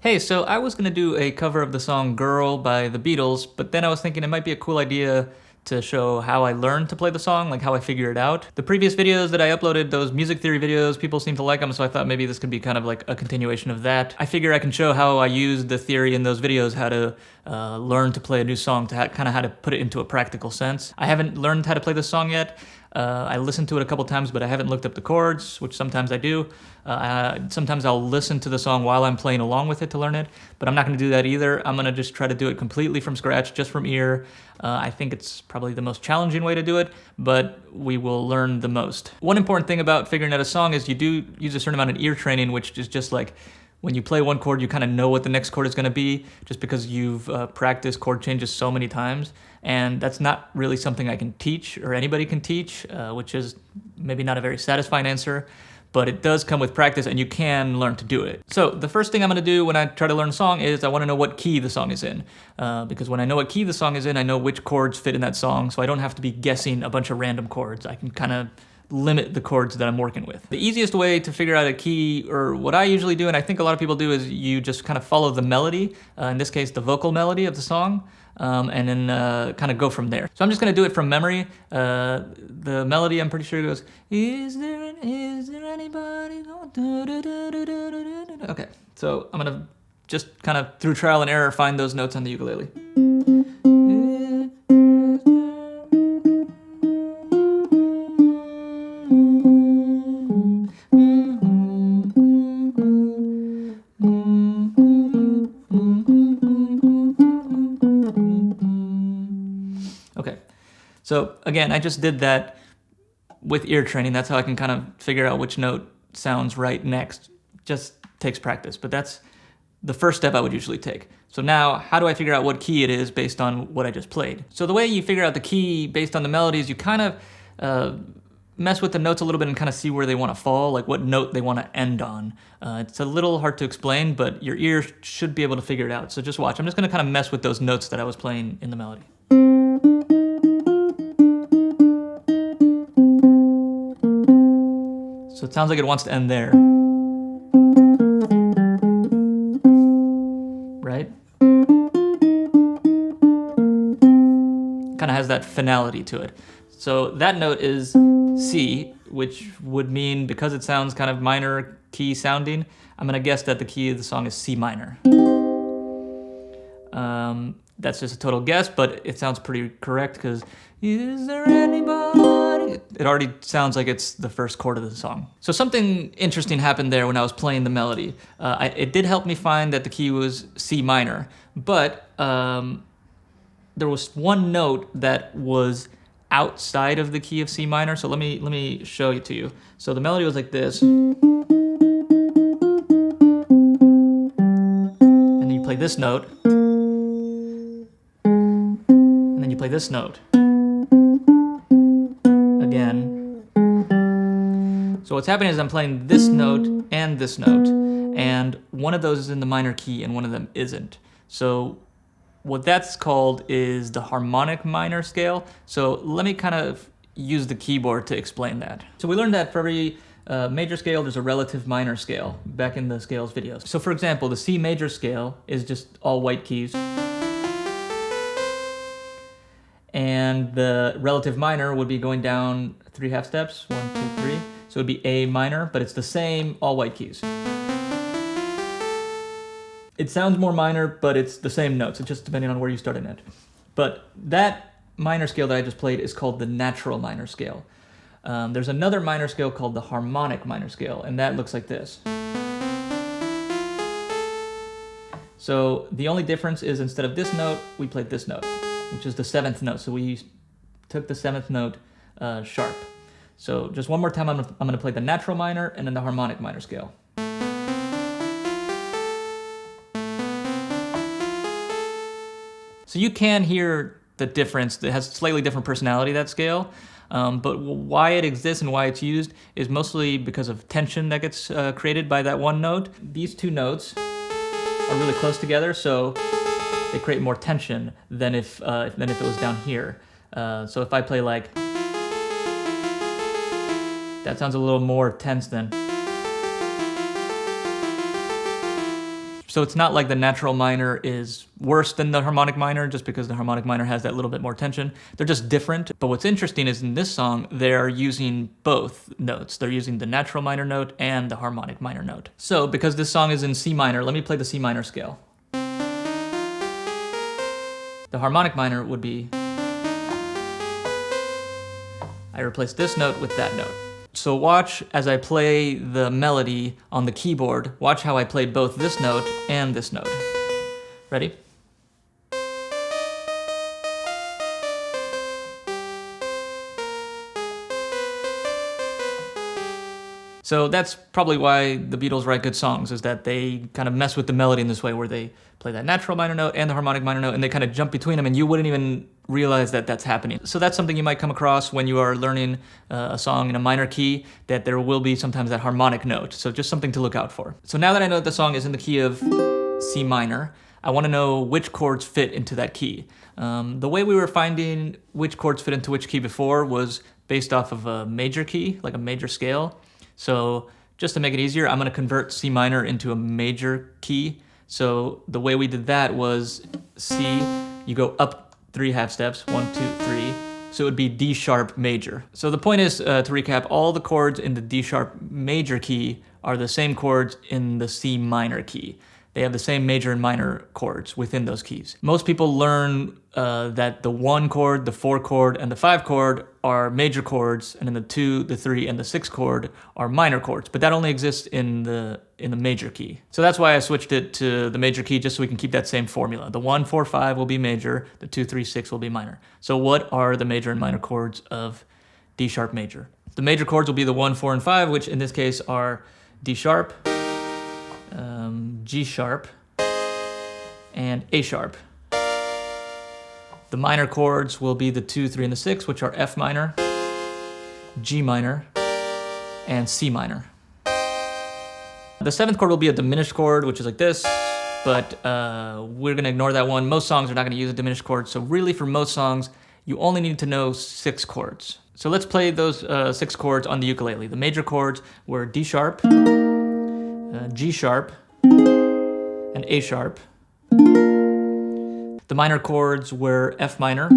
Hey, so I was gonna do a cover of the song Girl by the Beatles, but then I was thinking it might be a cool idea to show how I learned to play the song, like how I figure it out. The previous videos that I uploaded, those music theory videos, people seem to like them, so I thought maybe this could be kind of like a continuation of that. I figure I can show how I used the theory in those videos, how to learn to play a new song, to kind of how to put it into a practical sense. I haven't learned how to play this song yet. I listened to it a couple times, but I haven't looked up the chords, which sometimes I do. Sometimes I'll listen to the song while I'm playing along with it to learn it, but I'm not going to do that either. I'm going to just try to do it completely from scratch, just from ear. I think it's probably the most challenging way to do it, but we will learn the most. One important thing about figuring out a song is you do use a certain amount of ear training, which is just like when you play one chord, you kind of know what the next chord is going to be just because you've practiced chord changes so many times. And that's not really something I can teach or anybody can teach, which is maybe not a very satisfying answer, but it does come with practice and you can learn to do it. So the first thing I'm gonna do when I try to learn a song is I wanna know what key the song is in. Because when I know what key the song is in, I know which chords fit in that song, so I don't have to be guessing a bunch of random chords. I can kind of limit the chords that I'm working with. The easiest way to figure out a key, or what I usually do, and I think a lot of people do, is you just kind of follow the melody, in this case the vocal melody of the song, and then kind of go from there. So I'm just gonna do it from memory. The melody, I'm pretty sure goes, is there anybody? Okay, so I'm gonna just kind of through trial and error find those notes on the ukulele. Okay, so again, I just did that with ear training. That's how I can kind of figure out which note sounds right next. Just takes practice, but that's the first step I would usually take. So now, how do I figure out what key it is based on what I just played? So the way you figure out the key based on the melodies, you kind of mess with the notes a little bit and kind of see where they want to fall, like what note they want to end on. It's a little hard to explain, but your ear should be able to figure it out. So just watch. I'm just going to kind of mess with those notes that I was playing in the melody. So it sounds like it wants to end there. Right? Kind of has that finality to it. So that note is C, which would mean, because it sounds kind of minor key sounding, I'm gonna guess that the key of the song is C minor. That's just a total guess, but it sounds pretty correct because is there anybody? It already sounds like it's the first chord of the song. So something interesting happened there when I was playing the melody. It did help me find that the key was C minor, but there was one note that was outside of the key of C minor. So let me show it to you. So the melody was like this. And then you play this note. And then you play this note. Again. So what's happening is I'm playing this note and this note. And one of those is in the minor key and one of them isn't. So what that's called is the harmonic minor scale. So let me kind of use the keyboard to explain that. So we learned that for every major scale, there's a relative minor scale back in the scales videos. So for example, the C major scale is just all white keys. And the relative minor would be going down 3 half steps, 1, 2, 3. So it would be A minor, but it's the same all white keys. It sounds more minor, but it's the same notes. It's just depending on where you start in it. But that minor scale that I just played is called the natural minor scale. There's another minor scale called the harmonic minor scale, and that looks like this. So the only difference is instead of this note, we played this note, which is the 7th note. So we took the 7th note sharp. So just one more time, I'm gonna play the natural minor and then the harmonic minor scale. So you can hear the difference. It has slightly different personality, that scale. But why it exists and why it's used is mostly because of tension that gets created by that one note. These two notes are really close together, so they create more tension than if it was down here. So if I play like, that sounds a little more tense than. So it's not like the natural minor is worse than the harmonic minor just because the harmonic minor has that little bit more tension. They're just different. But what's interesting is in this song, they're using both notes. They're using the natural minor note and the harmonic minor note. So because this song is in C minor, let me play the C minor scale. The harmonic minor would be, I replace this note with that note. So watch as I play the melody on the keyboard, watch how I play both this note and this note. Ready? So that's probably why the Beatles write good songs, is that they kind of mess with the melody in this way where they play that natural minor note and the harmonic minor note and they kind of jump between them and you wouldn't even realize that that's happening. So that's something you might come across when you are learning a song in a minor key, that there will be sometimes that harmonic note. So just something to look out for. So now that I know that the song is in the key of C minor, I want to know which chords fit into that key. The way we were finding which chords fit into which key before was based off of a major key, like a major scale. So just to make it easier, I'm going to convert C minor into a major key. So the way we did that was C, you go up 3 half steps, 1, 2, 3. So it would be D sharp major. So the point is, to recap, all the chords in the D sharp major key are the same chords in the C minor key. They have the same major and minor chords within those keys. Most people learn that the 1 chord, the 4 chord, and the 5 chord are major chords, and then the 2, the 3, and the 6 chord are minor chords. But that only exists in the major key. So that's why I switched it to the major key, just so we can keep that same formula. The 1, 4, 5 will be major, the 2, 3, 6 will be minor. So what are the major and minor chords of D sharp major? The major chords will be the 1, 4, and 5, which in this case are D sharp, G sharp, and A sharp. The minor chords will be the 2, 3, and the 6, which are F minor, G minor, and C minor. The 7th chord will be a diminished chord, which is like this, but we're going to ignore that one. Most songs are not going to use a diminished chord, so really for most songs, you only need to know 6 chords. So let's play those 6 chords on the ukulele. The major chords were D sharp, G sharp, and A sharp. The minor chords were F minor,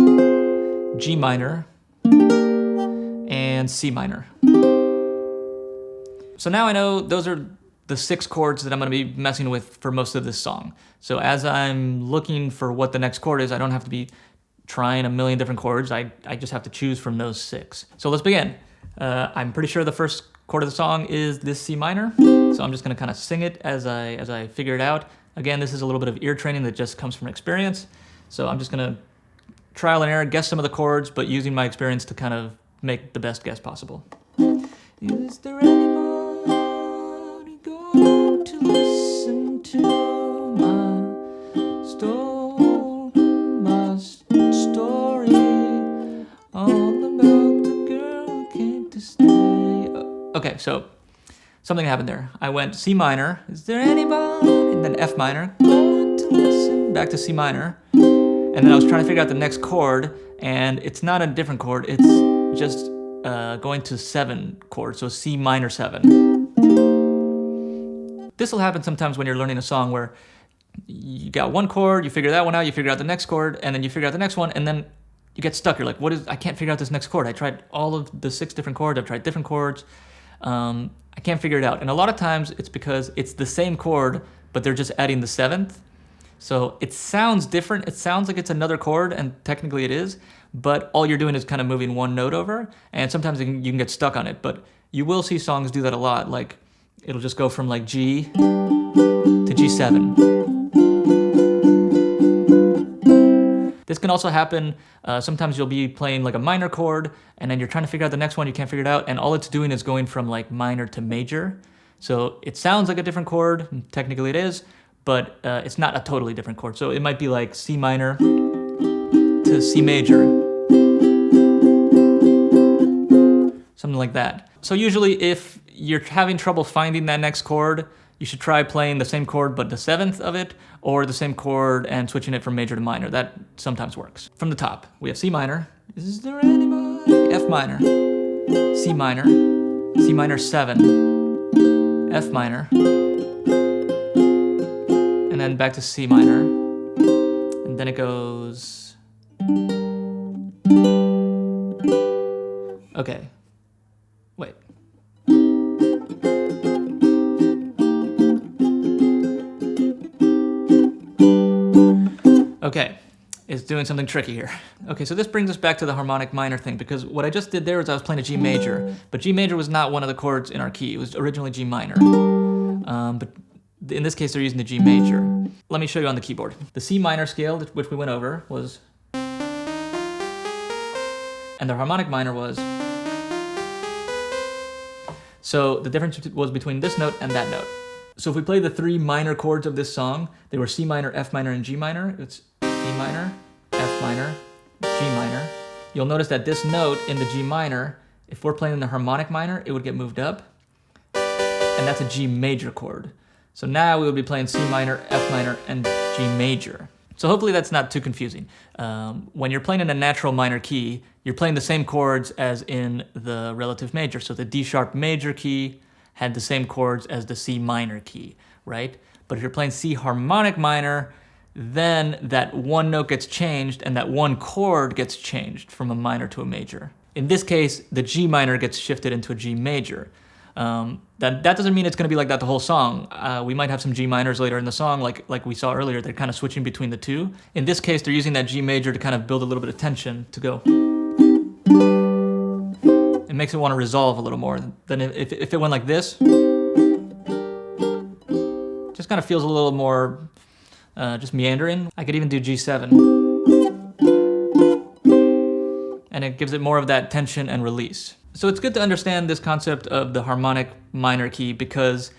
G minor, and C minor. So now I know those are the 6 chords that I'm going to be messing with for most of this song. So as I'm looking for what the next chord is, I don't have to be trying a million different chords. I just have to choose from those 6. So let's begin. I'm pretty sure the first chord of the song is this C minor. So I'm just going to kind of sing it as I figure it out. Again, this is a little bit of ear training that just comes from experience. So I'm just going to trial and error, guess some of the chords, but using my experience to kind of make the best guess possible. Is there anybody going to listen to my story all about the girl who came to stay? Okay, so something happened there. I went C minor, is there anybody? And then F minor, going to listen, back to C minor. And then I was trying to figure out the next chord, and it's not a different chord, it's just going to 7 chords, so C minor 7. This will happen sometimes when you're learning a song where you got one chord, you figure that one out, you figure out the next chord, and then you figure out the next one, and then you get stuck. You're like, I can't figure out this next chord. I tried all of the 6 different chords, I've tried different chords. I can't figure it out. And a lot of times it's because it's the same chord, but they're just adding the 7th. So it sounds different. It sounds like it's another chord, and technically it is, but all you're doing is kind of moving one note over, and sometimes you can get stuck on it. But you will see songs do that a lot. Like it'll just go from like G to G7. This can also happen, sometimes you'll be playing like a minor chord, and then you're trying to figure out the next one, you can't figure it out, and all it's doing is going from like minor to major. So it sounds like a different chord, and technically it is, but it's not a totally different chord. So it might be like C minor to C major. Something like that. So usually if you're having trouble finding that next chord, you should try playing the same chord but the 7th of it, or the same chord and switching it from major to minor. That sometimes works. From the top, we have C minor. Is there anybody? F minor, C minor, C minor 7, F minor, and then back to C minor, and then it goes. Okay, wait. Okay, it's doing something tricky here. Okay, so this brings us back to the harmonic minor thing, because what I just did there was I was playing a G major, but G major was not one of the chords in our key. It was originally G minor. But in this case, they're using the G major. Let me show you on the keyboard. The C minor scale, which we went over, was, and the harmonic minor was. So the difference was between this note and that note. So if we play the three minor chords of this song, they were C minor, F minor, and G minor. It's E minor, F minor, G minor. You'll notice that this note in the G minor, if we're playing the harmonic minor, it would get moved up, and that's a G major chord. So now we would be playing C minor, F minor, and G major. So hopefully that's not too confusing. When you're playing in a natural minor key, you're playing the same chords as in the relative major. So the D sharp major key had the same chords as the C minor key, right? But if you're playing C harmonic minor, then that one note gets changed and that one chord gets changed from a minor to a major. In this case, the G minor gets shifted into a G major. That doesn't mean it's going to be like that the whole song. We might have some G minors later in the song, like we saw earlier. They're kind of switching between the two. In this case, they're using that G major to kind of build a little bit of tension to go. It makes it want to resolve a little more than if it went like this. Just kind of feels a little more just meandering. I could even do G7. And it gives it more of that tension and release. So it's good to understand this concept of the harmonic minor key, because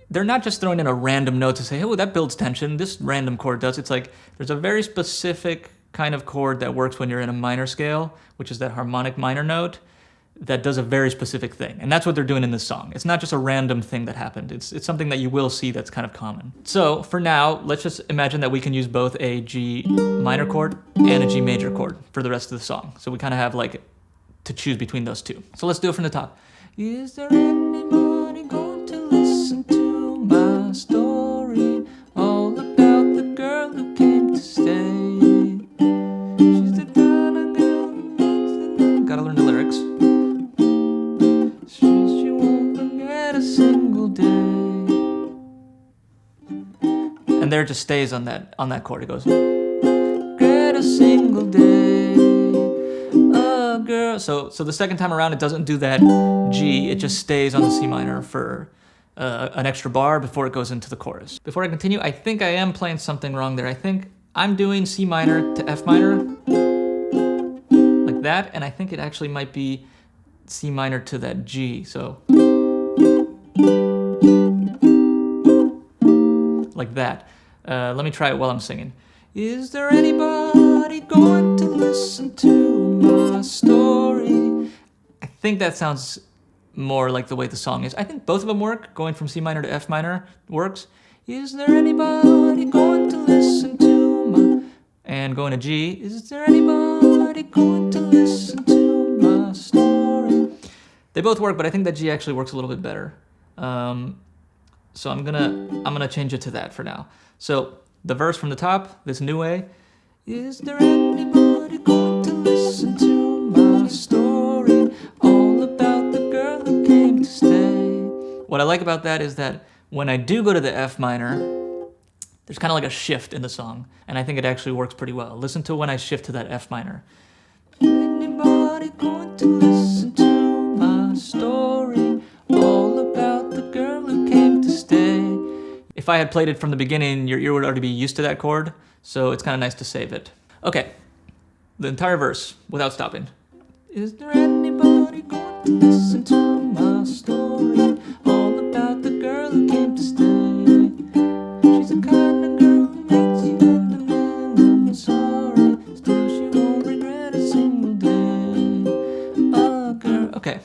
they're not just throwing in a random note to say, oh, that builds tension, this random chord does. It's like there's a very specific kind of chord that works when you're in a minor scale, which is that harmonic minor note, that does a very specific thing. And that's what they're doing in this song. It's not just a random thing that happened. It's something that you will see that's kind of common. So for now, let's just imagine that we can use both a G minor chord and a G major chord for the rest of the song. So we kind of have like to choose between those two. So let's do it from the top. Is there anybody going to listen to my story? All about the girl who came to stay. She's the kind of girl who makes the... Gotta learn the lyrics. She won't forget a single day. And there it just stays on that chord. It goes, forget a single day. Girl. So the second time around, it doesn't do that G. It just stays on the C minor for an extra bar before it goes into the chorus. Before I continue, I think I am playing something wrong there. I think I'm doing C minor to F minor like that, and I think it actually might be C minor to that G. So like that. Let me try it while I'm singing. Is there anybody going to listen to my story? I think that sounds more like the way the song is. I think both of them work. Going from C minor to F minor works. Is there anybody going to listen to my... And going to G. Is there anybody going to listen to my story? They both work, but I think that G actually works a little bit better. So I'm gonna change it to that for now. So the verse from the top, this new way. Is there anybody going to listen to my story? All about the girl who came to stay. What I like about that is that when I do go to the F minor, there's kind of like a shift in the song, and I think it actually works pretty well. Listen to when I shift to that F minor. Anybody going to listen to my story? All about the girl who came to stay. If I had played it from the beginning, your ear would already be used to that chord, so it's kind of nice to save it. Okay, the entire verse without stopping. Is there anybody going to listen to my story? All about the girl who came to stay. She's the kind of girl who makes you understand I'm sorry. Still she won't regret a single day. Oh girl. Okay.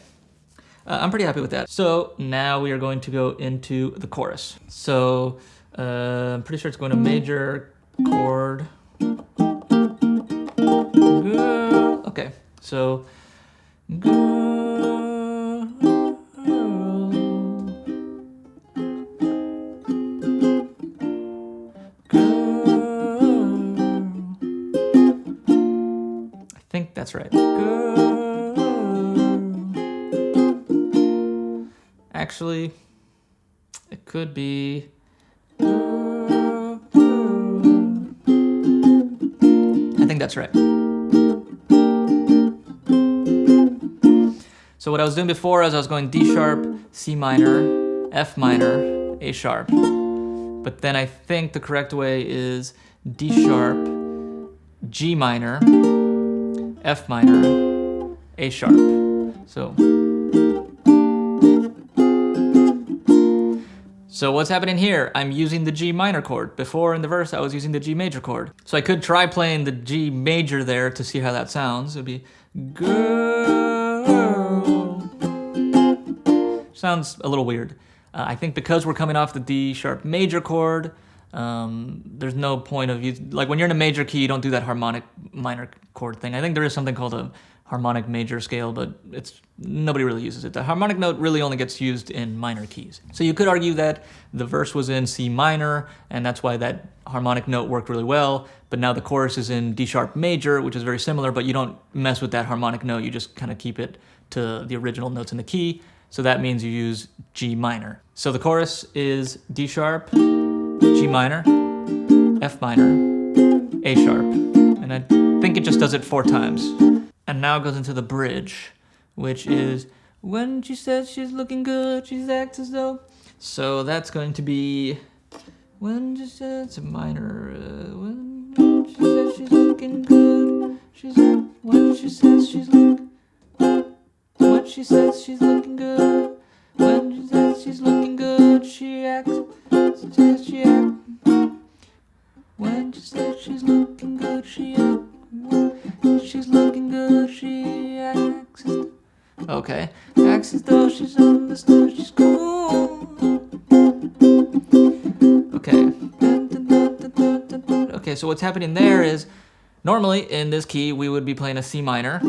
I'm pretty happy with that. So now we are going to go into the chorus. So I'm pretty sure it's going to major chord. Girl. Okay, so girl. think that's right. Girl. Actually, it could be. I think that's right. So what I was doing before is I was going D sharp, C minor, F minor, A sharp. But then I think the correct way is D sharp, G minor, F minor, A sharp. So what's happening here? I'm using the G minor chord. Before in the verse I was using the G major chord. So I could try playing the G major there to see how that sounds. It'd be girl. Sounds a little weird. I think because we're coming off the D sharp major chord, there's no point of like when you're in a major key, you don't do that harmonic minor chord thing. I think there is something called a harmonic major scale, but nobody really uses it. The harmonic note really only gets used in minor keys. So you could argue that the verse was in C minor, and that's why that harmonic note worked really well, but now the chorus is in D sharp major, which is very similar, but you don't mess with that harmonic note, you just kind of keep it to the original notes in the key. So that means you use G minor. So the chorus is D sharp, G minor, F minor, A sharp. And I think it just does it 4 times. And now it goes into the bridge, which is when she says she's looking good, she acts as though. So that's going to be when she says it's a minor. When she says she's looking good, when she says she's looking. When she says she's looking good, when she says she's looking good, she acts. Says she acts. When she says she's looking good, she acts. When she's looking good, she acts. Okay, acts as though she's understood. She's cool. Okay. Okay, so what's happening there is normally in this key we would be playing a C minor.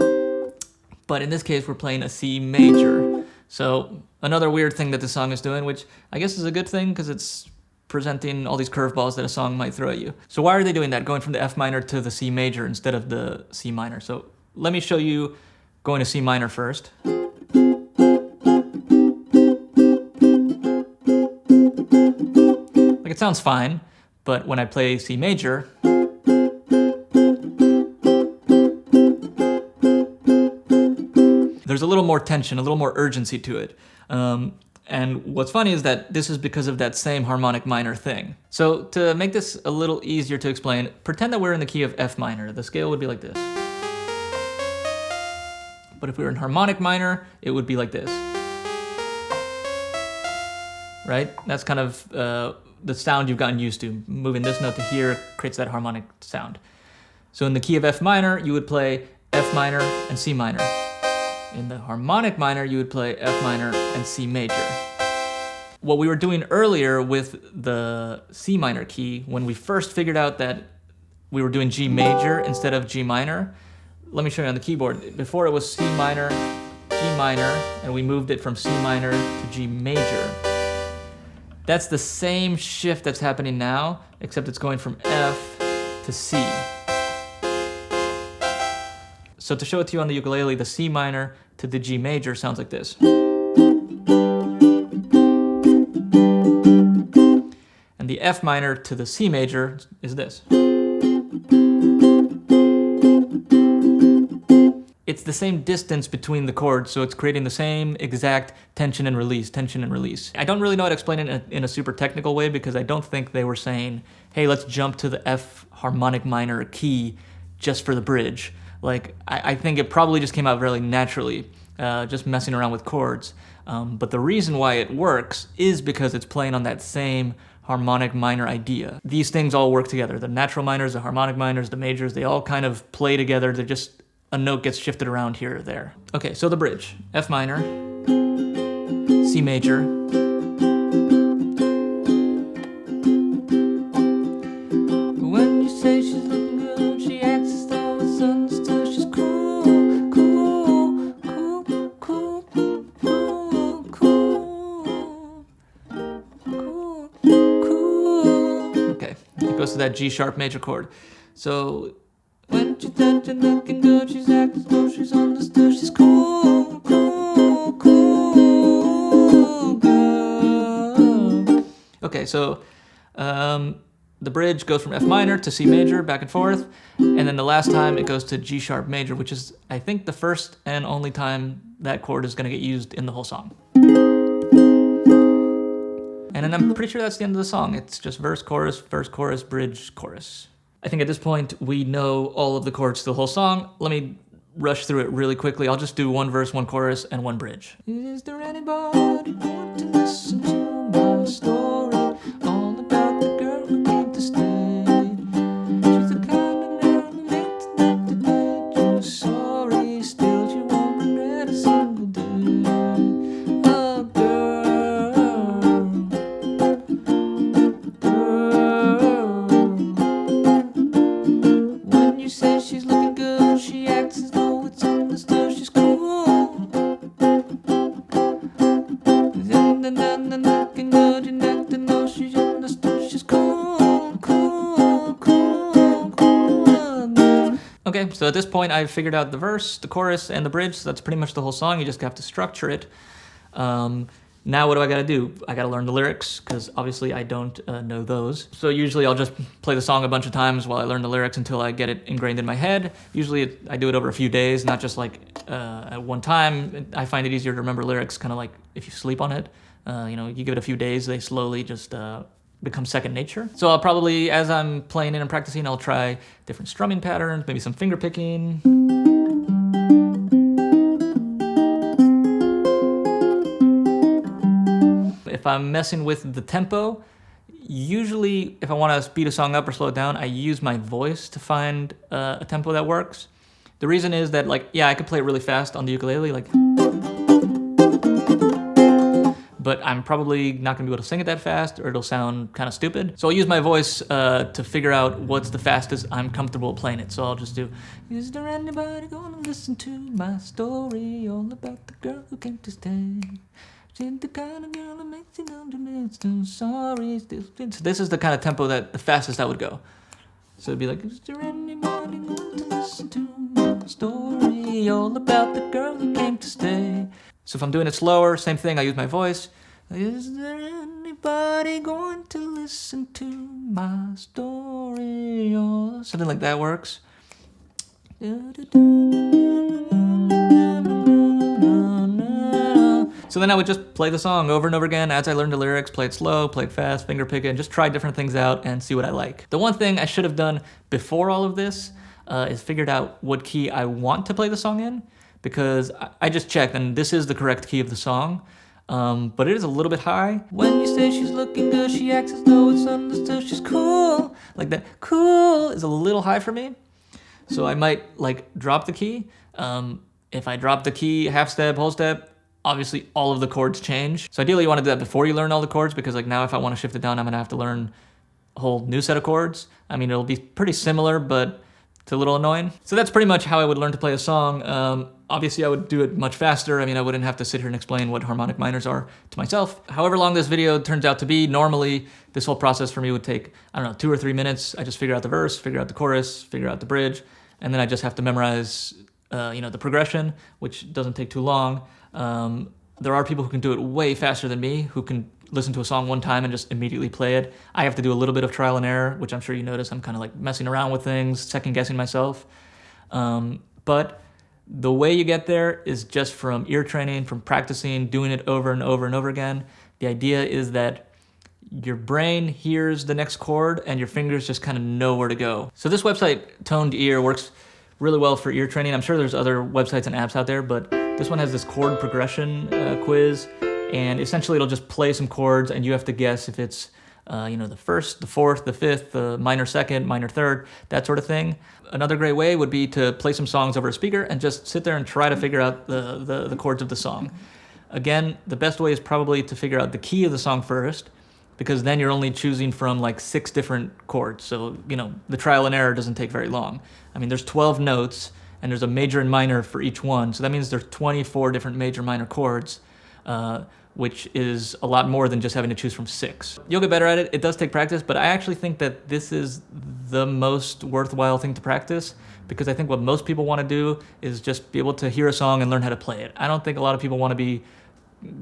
But in this case, we're playing a C major. So another weird thing that the song is doing, which I guess is a good thing because it's presenting all these curveballs that a song might throw at you. So why are they doing that, going from the F minor to the C major instead of the C minor? So let me show you going to C minor first. Like it sounds fine, but when I play C major, there's a little more tension, a little more urgency to it. And what's funny is that this is because of that same harmonic minor thing. So to make this a little easier to explain, pretend that we're in the key of F minor. The scale would be like this. But if we were in harmonic minor, it would be like this. Right? That's kind of the sound you've gotten used to. Moving this note to here creates that harmonic sound. So in the key of F minor, you would play F minor and C minor. In the harmonic minor, you would play F minor and C major. What we were doing earlier with the C minor key, when we first figured out that we were doing G major instead of G minor, let me show you on the keyboard. Before it was C minor, G minor, and we moved it from C minor to G major. That's the same shift that's happening now, except it's going from F to C. So to show it to you on the ukulele, the C minor to the G major sounds like this. And the F minor to the C major is this. It's the same distance between the chords, so it's creating the same exact tension and release, tension and release. I don't really know how to explain it in a super technical way because I don't think they were saying, hey, let's jump to the F harmonic minor key just for the bridge. Like, I think it probably just came out really naturally, just messing around with chords. But the reason why it works is because it's playing on that same harmonic minor idea. These things all work together. The natural minors, the harmonic minors, the majors, they all kind of play together. They're just, a note gets shifted around here or there. Okay, so the bridge. F minor, C major, when you say she's looking good, she acts as though it's understood. She's cool, cool, cool, cool, cool, cool, cool, cool. Okay, it goes to that G sharp major chord. So when she's touching, looking good, she's acting as though she's understood, she's cool, cool, cool girl. Okay, so the bridge goes from F minor to C major, back and forth, and then the last time it goes to G sharp major, which is, I think, the first and only time that chord is going to get used in the whole song. And then I'm pretty sure that's the end of the song. It's just verse, chorus, bridge, chorus. I think at this point we know all of the chords to the whole song. Let me rush through it really quickly. I'll just do one verse, one chorus, and one bridge. Is there anybody want to listen to my story? All about the girl who came to stay. She's the kind of girl who makes nothing made you sorry. Still she won't regret a single day. Oh, girl. When you say she's looking good, she acts as though it's understood. She's cool. Looking good, you have to know she's understood. She's cool, cool, cool, cool. Okay, so at this point I've figured out the verse, the chorus, and the bridge, so that's pretty much the whole song. You just have to structure it. Now what do I gotta do? I gotta learn the lyrics, because obviously I don't know those. So usually I'll just play the song a bunch of times while I learn the lyrics until I get it ingrained in my head. Usually I do it over a few days, not just like at one time. I find it easier to remember lyrics kind of like if you sleep on it. You give it a few days, they slowly just become second nature. So I'll probably, as I'm playing it and practicing, I'll try different strumming patterns, maybe some finger picking. If I'm messing with the tempo, usually if I want to speed a song up or slow it down, I use my voice to find a tempo that works. The reason is that, like, yeah, I could play it really fast on the ukulele, like, but I'm probably not gonna be able to sing it that fast, or it'll sound kind of stupid. So I'll use my voice to figure out what's the fastest I'm comfortable playing it. So I'll just do, is there anybody gonna listen to my story, all about the girl who came to stay? She's the kind of girl who makes it understand, still sorry, still. So this is the kind of tempo that the fastest I would go. So it'd be like, is there anybody going to listen to my story, all about the girl who came to stay? So if I'm doing it slower, same thing, I use my voice. Is there anybody going to listen to my story? Or something like that works. So then I would just play the song over and over again as I learned the lyrics, play it slow, play it fast, finger pick it, and just try different things out and see what I like. The one thing I should have done before all of this is figured out what key I want to play the song in, because I just checked and this is the correct key of the song, but it is a little bit high. When you say she's looking good, she acts as though it's understood. She's cool. Like that cool is a little high for me. So I might like drop the key. If I drop the key half step, whole step, obviously all of the chords change. So ideally you want to do that before you learn all the chords, because like now if I want to shift it down, I'm gonna have to learn a whole new set of chords. I mean, it'll be pretty similar, but it's a little annoying. So that's pretty much how I would learn to play a song. Obviously I would do it much faster. I mean, I wouldn't have to sit here and explain what harmonic minors are to myself. However long this video turns out to be, normally this whole process for me would take, I don't know, 2 or 3 minutes. I just figure out the verse, figure out the chorus, figure out the bridge, and then I just have to memorize the progression, which doesn't take too long. There are people who can do it way faster than me, who can listen to a song one time and just immediately play it. I have to do a little bit of trial and error, which I'm sure you notice. I'm kind of like messing around with things, second guessing myself. But the way you get there is just from ear training, from practicing, doing it over and over and over again. The idea is that your brain hears the next chord and your fingers just kind of know where to go. So this website, Toned Ear, works really well for ear training. I'm sure there's other websites and apps out there, but this one has this chord progression quiz, and essentially it'll just play some chords and you have to guess if it's the first, the fourth, the fifth, the minor second, minor third, that sort of thing. Another great way would be to play some songs over a speaker and just sit there and try to figure out the chords of the song. Again, the best way is probably to figure out the key of the song first, because then you're only choosing from like 6 different chords. So, the trial and error doesn't take very long. I mean, there's 12 notes and there's a major and minor for each one. So that means there's 24 different major minor chords. which is a lot more than just having to choose from 6. You'll get better at it. It does take practice, but I actually think that this is the most worthwhile thing to practice, because I think what most people want to do is just be able to hear a song and learn how to play it. I don't think a lot of people want to be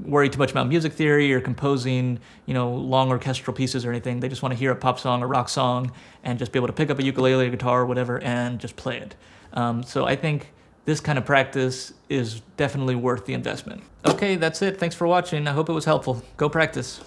worried too much about music theory or composing, long orchestral pieces or anything. They just want to hear a pop song or rock song and just be able to pick up a ukulele or guitar or whatever and just play it. So I think this kind of practice is definitely worth the investment. Okay, that's it. Thanks for watching. I hope it was helpful. Go practice.